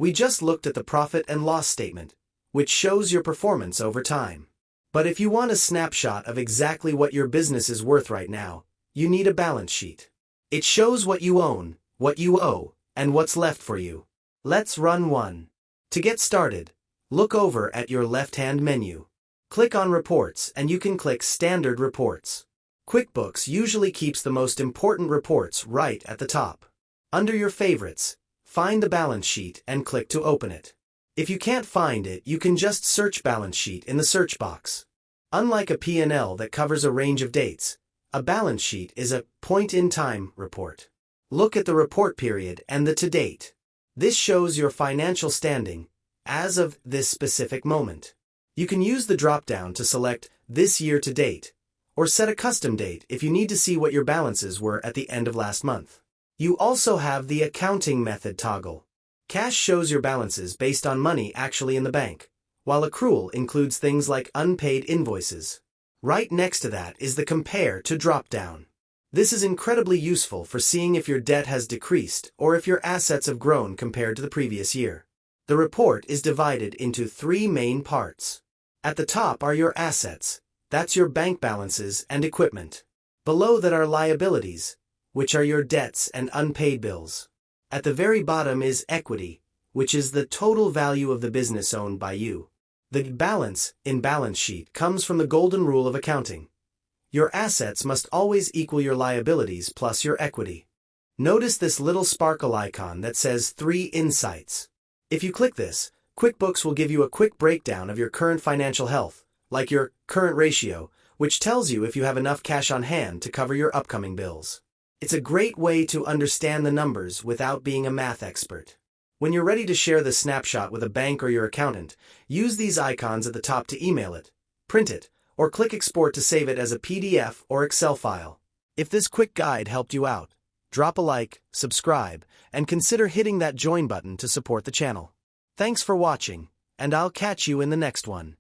We just looked at the profit and loss statement, which shows your performance over time. But if you want a snapshot of exactly what your business is worth right now, you need a balance sheet. It shows what you own, what you owe, and what's left for you. Let's run one. To get started, look over at your left-hand menu. Click on Reports and you can click Standard Reports. QuickBooks usually keeps the most important reports right at the top. Under your favorites, find the balance sheet and click to open it. If you can't find it, you can just search balance sheet in the search box. Unlike a P&L that covers a range of dates, a balance sheet is a point-in-time report. Look at the report period and the to-date. This shows your financial standing as of this specific moment. You can use the drop-down to select this year to date, or set a custom date if you need to see what your balances were at the end of last month. You also have the accounting method toggle. Cash shows your balances based on money actually in the bank, while accrual includes things like unpaid invoices. Right next to that is the Compare to drop-down. This is incredibly useful for seeing if your debt has decreased or if your assets have grown compared to the previous year. The report is divided into 3 main parts. At the top are your assets, that's your bank balances and equipment. Below that are liabilities, which are your debts and unpaid bills. At the very bottom is equity, which is the total value of the business owned by you. The balance in balance sheet comes from the golden rule of accounting. Your assets must always equal your liabilities plus your equity. Notice this little sparkle icon that says 3 Insights. If you click this, QuickBooks will give you a quick breakdown of your current financial health, like your current ratio, which tells you if you have enough cash on hand to cover your upcoming bills. It's a great way to understand the numbers without being a math expert. When you're ready to share the snapshot with a bank or your accountant, use these icons at the top to email it, print it, or click Export to save it as a PDF or Excel file. If this quick guide helped you out, drop a like, subscribe, and consider hitting that join button to support the channel. Thanks for watching, and I'll catch you in the next one.